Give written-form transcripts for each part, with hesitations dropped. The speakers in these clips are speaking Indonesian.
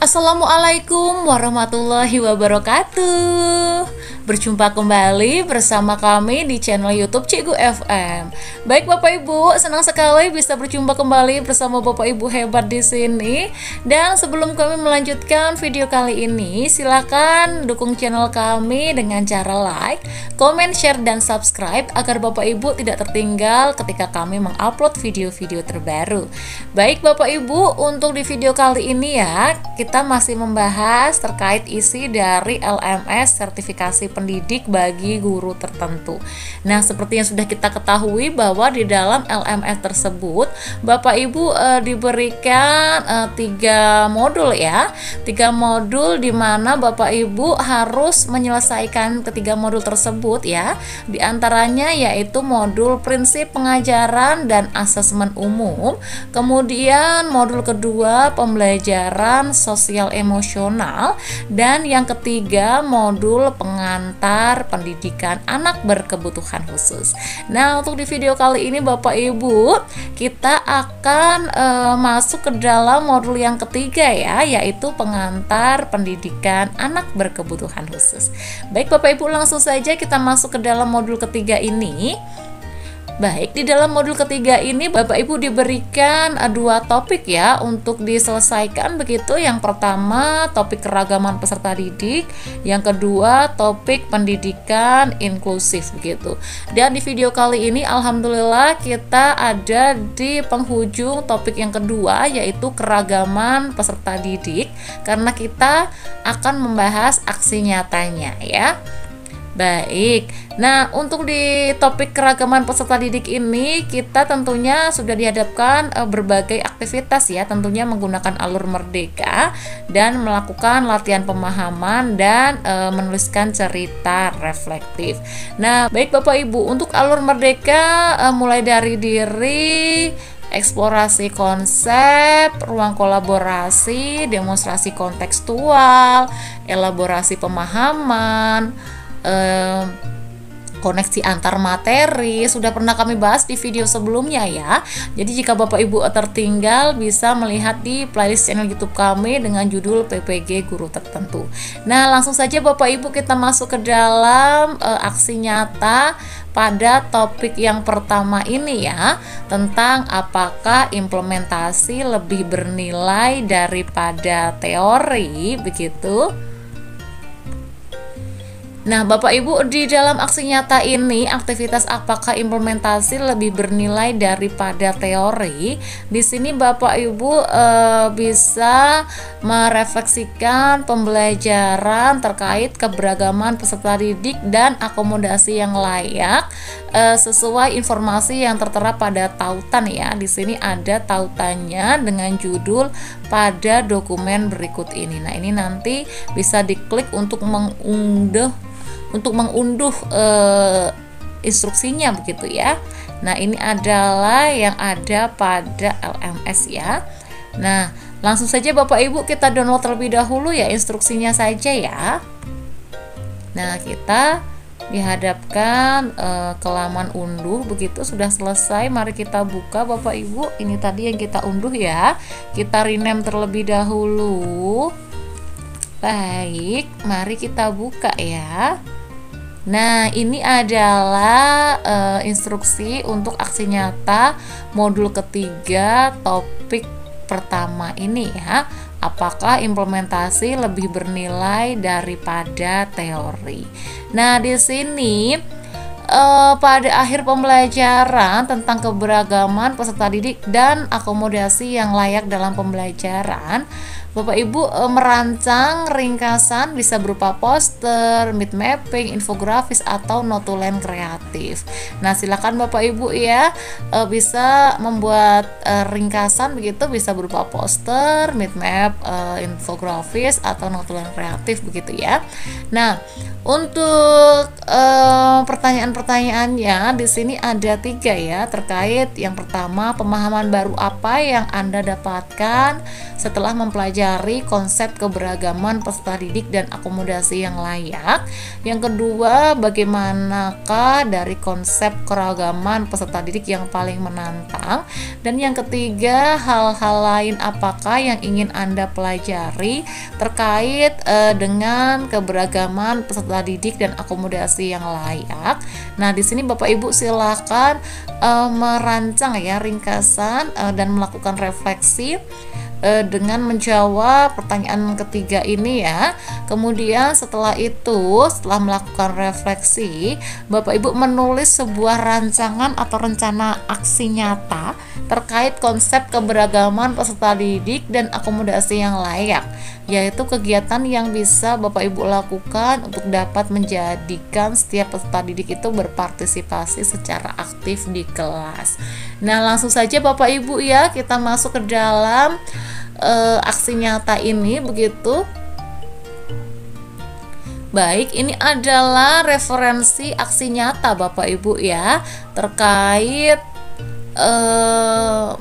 Assalamualaikum warahmatullahi wabarakatuh. Berjumpa kembali bersama kami di channel YouTube Cikgu FM. Baik Bapak Ibu, senang sekali bisa berjumpa kembali bersama Bapak Ibu hebat di sini. Dan sebelum kami melanjutkan video kali ini, silakan dukung channel kami dengan cara like, comment, share, dan subscribe agar Bapak Ibu tidak tertinggal ketika kami mengupload video-video terbaru. Baik Bapak Ibu, untuk di video kali ini ya, kita masih membahas terkait isi dari LMS sertifikasi pendidik bagi guru tertentu. Nah, seperti yang sudah kita ketahui bahwa di dalam LMS tersebut Bapak Ibu diberikan 3 modul ya. 3 modul di mana Bapak Ibu harus menyelesaikan ketiga modul tersebut ya. Di antaranya yaitu modul prinsip pengajaran dan asesmen umum. Kemudian modul kedua pembelajaran sosial emosional, dan yang ketiga modul pengantar pendidikan anak berkebutuhan khusus. Nah, untuk di video kali ini Bapak Ibu, kita akan masuk ke dalam modul yang ketiga ya, yaitu pengantar pendidikan anak berkebutuhan khusus. Baik Bapak Ibu, langsung saja kita masuk ke dalam modul ketiga ini. Baik, di dalam modul ketiga ini Bapak Ibu diberikan 2 topik ya untuk diselesaikan begitu. Yang pertama topik keragaman peserta didik, yang kedua topik pendidikan inklusif begitu. Dan di video kali ini alhamdulillah kita ada di penghujung topik yang kedua, yaitu keragaman peserta didik, karena kita akan membahas aksi nyatanya ya. Baik, nah untuk di topik keragaman peserta didik ini kita tentunya sudah dihadapkan berbagai aktivitas ya, tentunya menggunakan alur merdeka dan melakukan latihan pemahaman dan menuliskan cerita reflektif. Nah baik Bapak Ibu, untuk alur merdeka mulai dari diri, eksplorasi konsep, ruang kolaborasi, demonstrasi kontekstual, elaborasi pemahaman, koneksi antar materi sudah pernah kami bahas di video sebelumnya ya. Jadi jika Bapak Ibu tertinggal bisa melihat di playlist channel YouTube kami dengan judul PPG Guru Tertentu. Nah, langsung saja Bapak Ibu kita masuk ke dalam aksi nyata pada topik yang pertama ini ya, tentang apakah implementasi lebih bernilai daripada teori begitu. Nah, Bapak Ibu, di dalam aksi nyata ini, aktivitas apakah implementasi lebih bernilai daripada teori? Di sini Bapak Ibu bisa merefleksikan pembelajaran terkait keberagaman peserta didik dan akomodasi yang layak sesuai informasi yang tertera pada tautan ya. Di sini ada tautannya dengan judul pada dokumen berikut ini. Nah, ini nanti bisa diklik untuk mengunduh instruksinya begitu ya. Nah, ini adalah yang ada pada LMS ya. Nah, langsung saja Bapak Ibu kita download terlebih dahulu ya instruksinya saja ya. Nah, kita dihadapkan ke laman unduh begitu, sudah selesai. Mari kita buka Bapak Ibu. Ini tadi yang kita unduh ya. Kita rename terlebih dahulu. Baik, mari kita buka ya. Nah, ini adalah instruksi untuk aksi nyata modul ketiga topik pertama ini ya. Apakah implementasi lebih bernilai daripada teori? Nah, di sini pada akhir pembelajaran tentang keberagaman peserta didik dan akomodasi yang layak dalam pembelajaran, Bapak Ibu merancang ringkasan bisa berupa poster, mind mapping, infografis, atau notulen kreatif. Nah, silakan Bapak Ibu ya bisa membuat ringkasan begitu, bisa berupa poster, mind map, infografis, atau notulen kreatif begitu ya. Nah, untuk pertanyaan-pertanyaannya di sini ada 3 ya, terkait yang pertama, pemahaman baru apa yang Anda dapatkan setelah mempelajari mempelajari konsep keberagaman peserta didik dan akomodasi yang layak. Yang kedua, bagaimanakah dari konsep keragaman peserta didik yang paling menantang. Dan yang ketiga, hal-hal lain apakah yang ingin Anda pelajari terkait dengan keberagaman peserta didik dan akomodasi yang layak. Nah, di sini Bapak Ibu silakan merancang ya ringkasan dan melakukan refleksi dengan menjawab pertanyaan ketiga ini ya. Kemudian setelah itu, setelah melakukan refleksi, Bapak Ibu menulis sebuah rancangan atau rencana aksi nyata terkait konsep keberagaman peserta didik dan akomodasi yang layak, yaitu kegiatan yang bisa Bapak Ibu lakukan untuk dapat menjadikan setiap peserta didik itu berpartisipasi secara aktif di kelas. Nah, langsung saja Bapak Ibu ya, kita masuk ke dalam aksi nyata ini begitu. Baik, ini adalah referensi aksi nyata Bapak Ibu ya terkait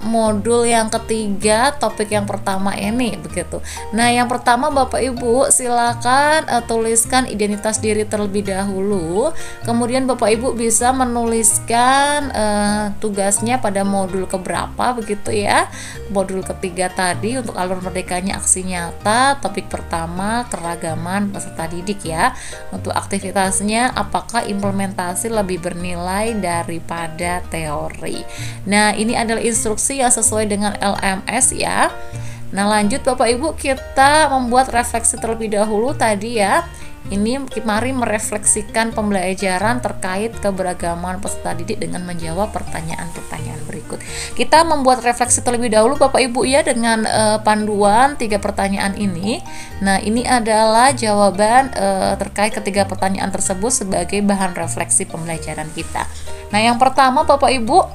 modul yang ketiga, topik yang pertama ini begitu. Nah, yang pertama Bapak Ibu silakan tuliskan identitas diri terlebih dahulu. Kemudian Bapak Ibu bisa menuliskan tugasnya pada modul keberapa begitu ya. Modul ketiga tadi untuk alur merdekanya aksi nyata, topik pertama keragaman peserta didik ya. Untuk aktivitasnya apakah implementasi lebih bernilai daripada teori. Nah, ini adalah instruksi yang sesuai dengan LMS ya. Nah, lanjut Bapak Ibu, kita membuat refleksi terlebih dahulu tadi ya. Ini mari merefleksikan pembelajaran terkait keberagaman peserta didik dengan menjawab pertanyaan-pertanyaan berikut. Kita membuat refleksi terlebih dahulu Bapak Ibu ya dengan panduan 3 pertanyaan ini. Nah, ini adalah jawaban terkait ketiga pertanyaan tersebut sebagai bahan refleksi pembelajaran kita. Nah, yang pertama Bapak Ibu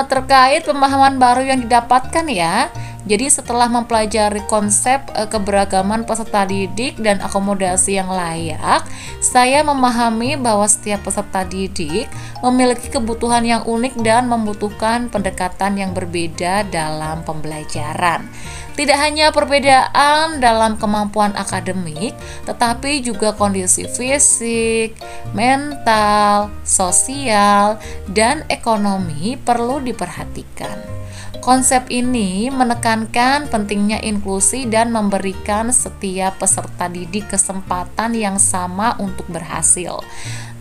terkait pemahaman baru yang didapatkan ya. Jadi setelah mempelajari konsep keberagaman peserta didik dan akomodasi yang layak, saya memahami bahwa setiap peserta didik memiliki kebutuhan yang unik dan membutuhkan pendekatan yang berbeda dalam pembelajaran. Tidak hanya perbedaan dalam kemampuan akademik, tetapi juga kondisi fisik, mental, sosial, dan ekonomi perlu diperhatikan. Konsep ini menekankan pentingnya inklusi dan memberikan setiap peserta didik kesempatan yang sama untuk berhasil,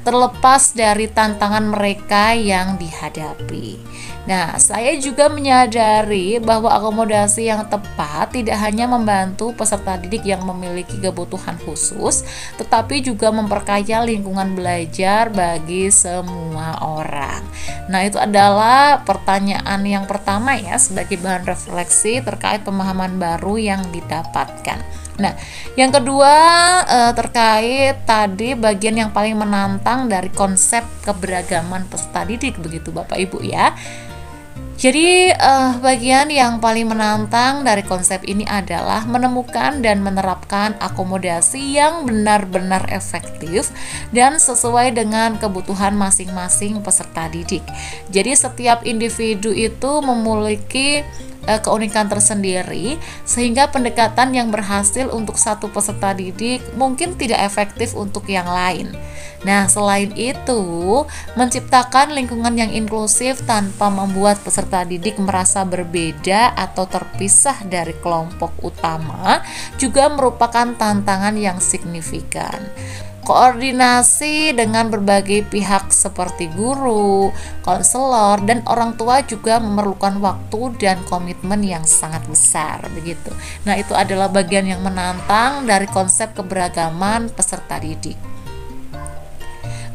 terlepas dari tantangan mereka yang dihadapi. Nah, saya juga menyadari bahwa akomodasi yang tepat tidak hanya membantu peserta didik yang memiliki kebutuhan khusus, tetapi juga memperkaya lingkungan belajar bagi semua orang. Nah, itu adalah pertanyaan yang pertama ya, sebagai bahan refleksi terkait pemahaman baru yang didapatkan. Nah, yang kedua terkait tadi bagian yang paling menantang dari konsep keberagaman peserta didik begitu Bapak Ibu ya. Jadi bagian yang paling menantang dari konsep ini adalah menemukan dan menerapkan akomodasi yang benar-benar efektif dan sesuai dengan kebutuhan masing-masing peserta didik. Jadi setiap individu itu memiliki keunikan tersendiri, sehingga pendekatan yang berhasil untuk satu peserta didik mungkin tidak efektif untuk yang lain. Nah, selain itu, menciptakan lingkungan yang inklusif tanpa membuat peserta didik merasa berbeda atau terpisah dari kelompok utama juga merupakan tantangan yang signifikan. Koordinasi dengan berbagai pihak seperti guru, konselor, dan orang tua juga memerlukan waktu dan komitmen yang sangat besar begitu. Nah, itu adalah bagian yang menantang dari konsep keberagaman peserta didik.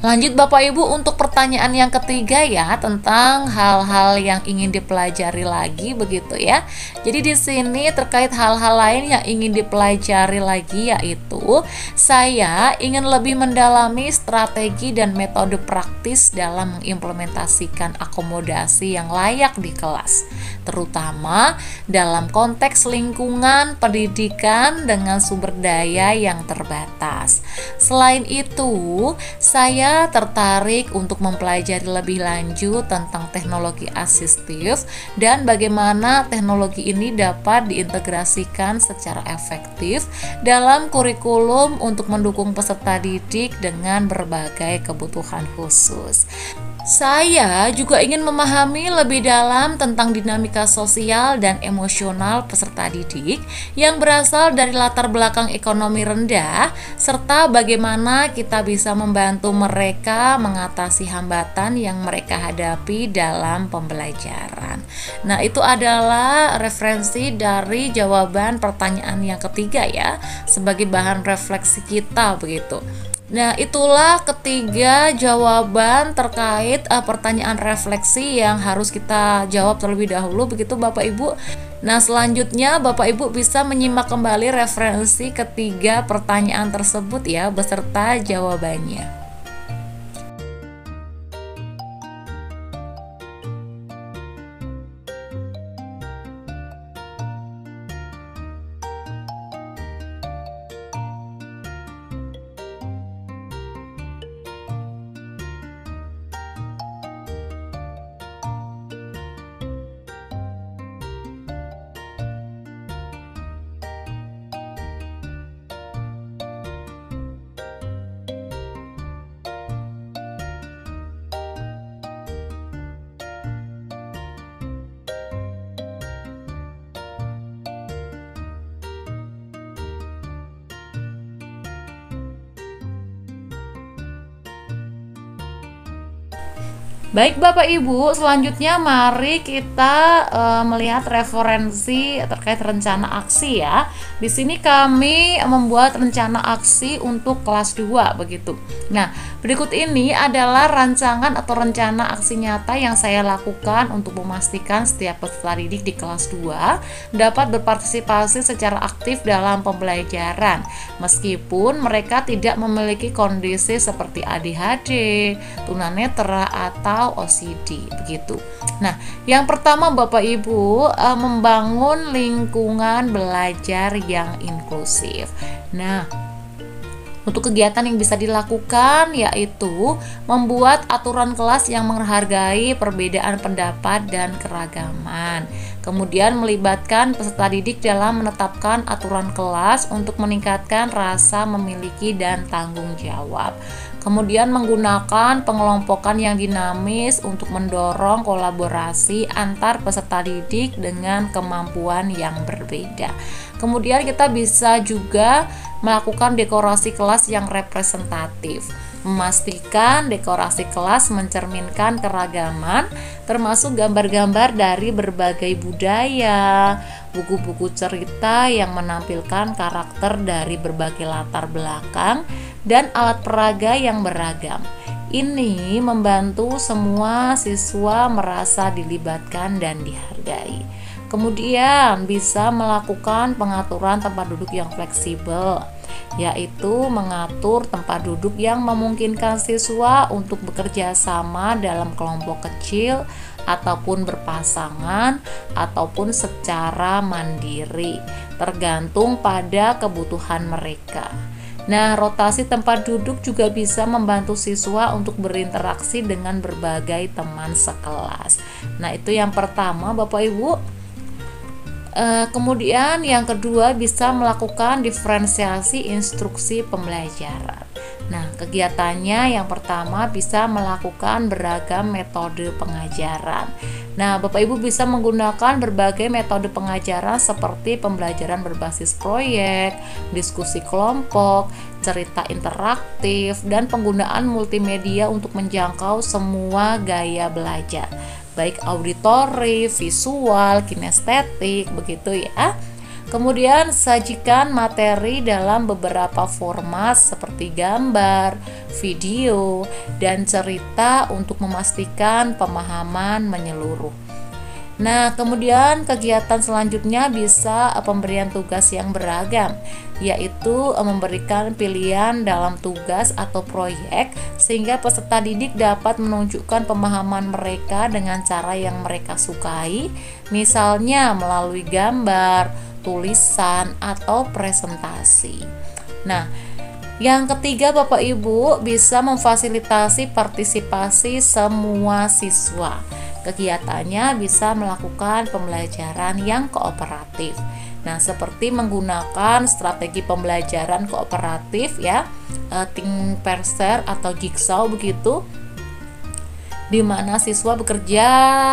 Lanjut Bapak Ibu untuk pertanyaan yang ketiga ya, tentang hal-hal yang ingin dipelajari lagi begitu ya. Jadi di sini terkait hal-hal lain yang ingin dipelajari lagi, yaitu saya ingin lebih mendalami strategi dan metode praktis dalam mengimplementasikan akomodasi yang layak di kelas, terutama dalam konteks lingkungan pendidikan dengan sumber daya yang terbatas. Selain itu, saya Anda tertarik untuk mempelajari lebih lanjut tentang teknologi asistif dan bagaimana teknologi ini dapat diintegrasikan secara efektif dalam kurikulum untuk mendukung peserta didik dengan berbagai kebutuhan khusus. Saya juga ingin memahami lebih dalam tentang dinamika sosial dan emosional peserta didik yang berasal dari latar belakang ekonomi rendah, serta bagaimana kita bisa membantu mereka mengatasi hambatan yang mereka hadapi dalam pembelajaran. Nah, itu adalah referensi dari jawaban pertanyaan yang ketiga ya, sebagai bahan refleksi kita begitu. Nah, itulah ketiga jawaban terkait pertanyaan refleksi yang harus kita jawab terlebih dahulu begitu Bapak Ibu. Nah, selanjutnya Bapak Ibu bisa menyimak kembali referensi ketiga pertanyaan tersebut ya beserta jawabannya. Baik Bapak Ibu, selanjutnya mari kita melihat referensi terkait rencana aksi ya. Di sini kami membuat rencana aksi untuk kelas 2 begitu. Nah, berikut ini adalah rancangan atau rencana aksi nyata yang saya lakukan untuk memastikan setiap peserta didik di kelas 2 dapat berpartisipasi secara aktif dalam pembelajaran meskipun mereka tidak memiliki kondisi seperti ADHD, tunanetra atau OCD begitu. Nah, yang pertama Bapak Ibu membangun lingkungan belajar yang inklusif. Nah, untuk kegiatan yang bisa dilakukan yaitu membuat aturan kelas yang menghargai perbedaan pendapat dan keragaman. Kemudian melibatkan peserta didik dalam menetapkan aturan kelas untuk meningkatkan rasa memiliki dan tanggung jawab. Kemudian menggunakan pengelompokan yang dinamis untuk mendorong kolaborasi antar peserta didik dengan kemampuan yang berbeda. Kemudian kita bisa juga melakukan dekorasi kelas yang representatif, memastikan dekorasi kelas mencerminkan keragaman, termasuk gambar-gambar dari berbagai budaya, buku-buku cerita yang menampilkan karakter dari berbagai latar belakang, dan alat peraga yang beragam. Ini membantu semua siswa merasa dilibatkan dan dihargai. Kemudian bisa melakukan pengaturan tempat duduk yang fleksibel, yaitu mengatur tempat duduk yang memungkinkan siswa untuk bekerja sama dalam kelompok kecil ataupun berpasangan ataupun secara mandiri, tergantung pada kebutuhan mereka. Nah, rotasi tempat duduk juga bisa membantu siswa untuk berinteraksi dengan berbagai teman sekelas. Nah, itu yang pertama Bapak Ibu. Kemudian yang kedua bisa melakukan diferensiasi instruksi pembelajaran. Nah, kegiatannya yang pertama bisa melakukan beragam metode pengajaran. Nah, Bapak Ibu bisa menggunakan berbagai metode pengajaran seperti pembelajaran berbasis proyek, diskusi kelompok, cerita interaktif, dan penggunaan multimedia untuk menjangkau semua gaya belajar, baik auditori, visual, kinestetik, begitu ya. Kemudian sajikan materi dalam beberapa format seperti gambar, video, dan cerita untuk memastikan pemahaman menyeluruh. Nah, kemudian kegiatan selanjutnya bisa pemberian tugas yang beragam, yaitu memberikan pilihan dalam tugas atau proyek sehingga peserta didik dapat menunjukkan pemahaman mereka dengan cara yang mereka sukai, misalnya melalui gambar, tulisan, atau presentasi. Nah, Yang ketiga, Bapak Ibu bisa memfasilitasi partisipasi semua siswa. Kegiatannya bisa melakukan pembelajaran yang kooperatif. Nah, seperti menggunakan strategi pembelajaran kooperatif ya, think pair atau jigsaw begitu, di mana siswa bekerja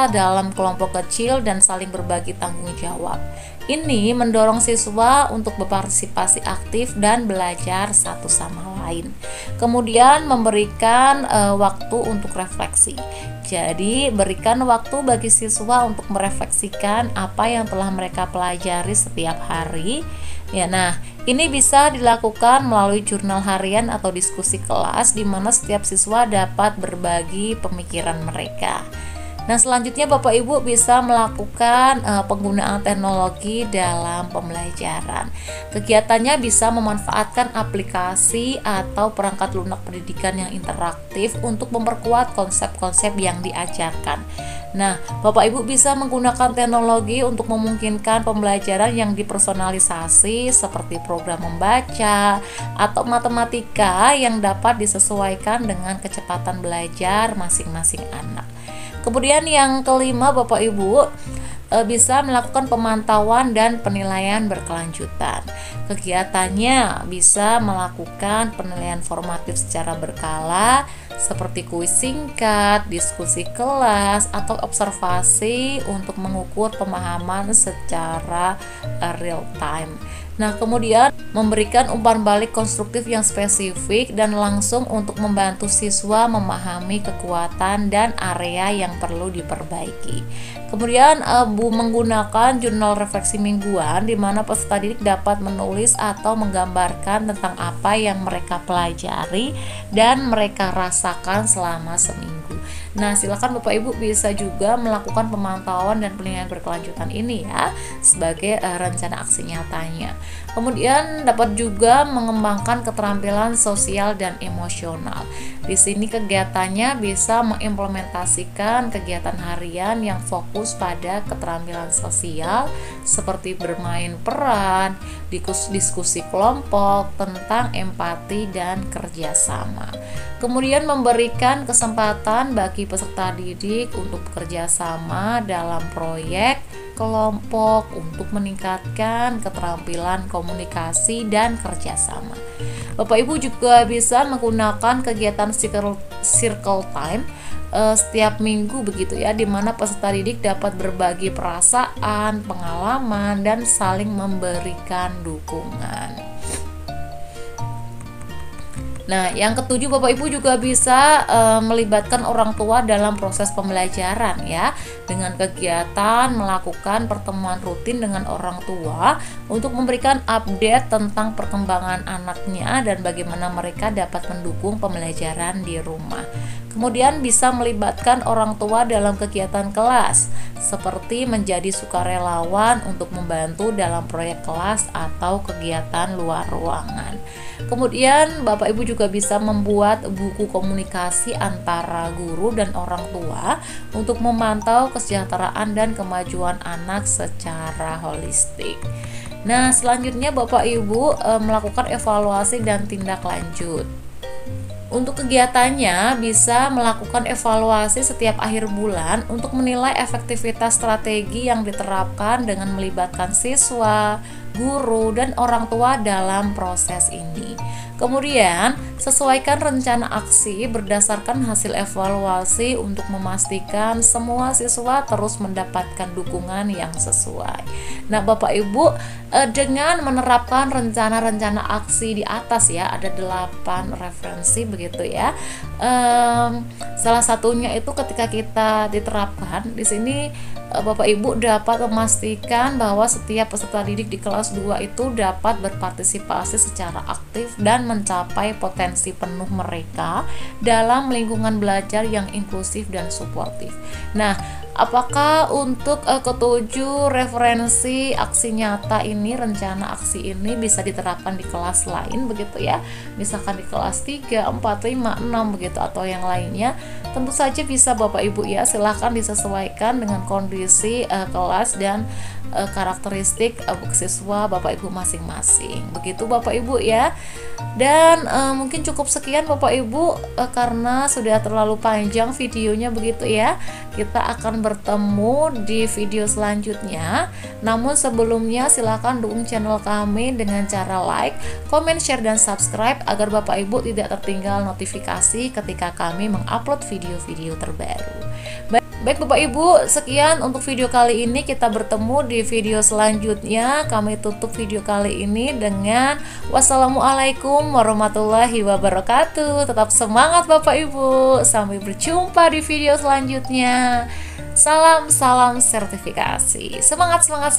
dalam kelompok kecil dan saling berbagi tanggung jawab. Ini mendorong siswa untuk berpartisipasi aktif dan belajar satu sama lain. Kemudian memberikan waktu untuk refleksi. Jadi, berikan waktu bagi siswa untuk merefleksikan apa yang telah mereka pelajari setiap hari. Ya, nah, ini bisa dilakukan melalui jurnal harian atau diskusi kelas di mana setiap siswa dapat berbagi pemikiran mereka. Nah, selanjutnya Bapak Ibu bisa melakukan penggunaan teknologi dalam pembelajaran. Kegiatannya bisa memanfaatkan aplikasi atau perangkat lunak pendidikan yang interaktif untuk memperkuat konsep-konsep yang diajarkan. Nah, Bapak Ibu bisa menggunakan teknologi untuk memungkinkan pembelajaran yang dipersonalisasi seperti program membaca atau matematika yang dapat disesuaikan dengan kecepatan belajar masing-masing anak. Kemudian yang kelima, Bapak Ibu bisa melakukan pemantauan dan penilaian berkelanjutan. Kegiatannya bisa melakukan penilaian formatif secara berkala seperti kuis singkat, diskusi kelas, atau observasi untuk mengukur pemahaman secara real time. Nah, kemudian memberikan umpan balik konstruktif yang spesifik dan langsung untuk membantu siswa memahami kekuatan dan area yang perlu diperbaiki. Kemudian menggunakan jurnal refleksi mingguan di mana peserta didik dapat menulis atau menggambarkan tentang apa yang mereka pelajari dan mereka rasakan selama seminggu. Nah, silakan Bapak Ibu bisa juga melakukan pemantauan dan penilaian berkelanjutan ini ya sebagai rencana aksi nyatanya. Kemudian dapat juga mengembangkan keterampilan sosial dan emosional. Di sini kegiatannya bisa mengimplementasikan kegiatan harian yang fokus pada keterampilan sosial seperti bermain peran, diskusi kelompok tentang empati dan kerjasama. Kemudian memberikan kesempatan bagi peserta didik untuk bekerja sama dalam proyek kelompok untuk meningkatkan keterampilan komunikasi dan kerjasama. Bapak Ibu juga bisa menggunakan kegiatan circle time setiap minggu begitu ya, di mana peserta didik dapat berbagi perasaan, pengalaman, dan saling memberikan dukungan. Nah, yang ketujuh, Bapak Ibu juga bisa melibatkan orang tua dalam proses pembelajaran ya, dengan kegiatan melakukan pertemuan rutin dengan orang tua untuk memberikan update tentang perkembangan anaknya dan bagaimana mereka dapat mendukung pembelajaran di rumah. Kemudian bisa melibatkan orang tua dalam kegiatan kelas, seperti menjadi sukarelawan untuk membantu dalam proyek kelas atau kegiatan luar ruangan. Kemudian Bapak Ibu juga bisa membuat buku komunikasi antara guru dan orang tua untuk memantau kesejahteraan dan kemajuan anak secara holistik. Nah, selanjutnya Bapak Ibu melakukan evaluasi dan tindak lanjut. Untuk kegiatannya bisa melakukan evaluasi setiap akhir bulan untuk menilai efektivitas strategi yang diterapkan dengan melibatkan siswa, guru, dan orang tua dalam proses ini. Kemudian, sesuaikan rencana aksi berdasarkan hasil evaluasi untuk memastikan semua siswa terus mendapatkan dukungan yang sesuai. Nah, Bapak Ibu, dengan menerapkan rencana-rencana aksi di atas ya, ada 8 referensi begitu ya. Salah satunya itu ketika kita diterapkan di sini, Bapak Ibu dapat memastikan bahwa setiap peserta didik di kelas 2 itu dapat berpartisipasi secara aktif dan mencapai potensi penuh mereka dalam lingkungan belajar yang inklusif dan suportif. Nah, apakah untuk ketujuh referensi aksi nyata ini, rencana aksi ini bisa diterapkan di kelas lain begitu ya, misalkan di kelas 3, 4, 5, 6 begitu atau yang lainnya? Tentu saja bisa Bapak Ibu ya, silahkan disesuaikan dengan kondisi kelas dan karakteristik siswa Bapak Ibu masing-masing. Begitu Bapak Ibu ya. Dan mungkin cukup sekian Bapak Ibu, karena sudah terlalu panjang videonya begitu ya. Kita akan bertemu di video selanjutnya. Namun sebelumnya silahkan dukung channel kami dengan cara like, comment, share, dan subscribe agar Bapak Ibu tidak tertinggal notifikasi ketika kami mengupload video-video terbaru. Baik Bapak Ibu, sekian untuk video kali ini. Kita bertemu di video selanjutnya. Kami tutup video kali ini dengan wassalamualaikum warahmatullahi wabarakatuh. Tetap semangat Bapak Ibu. Sampai berjumpa di video selanjutnya. Salam sertifikasi. Semangat.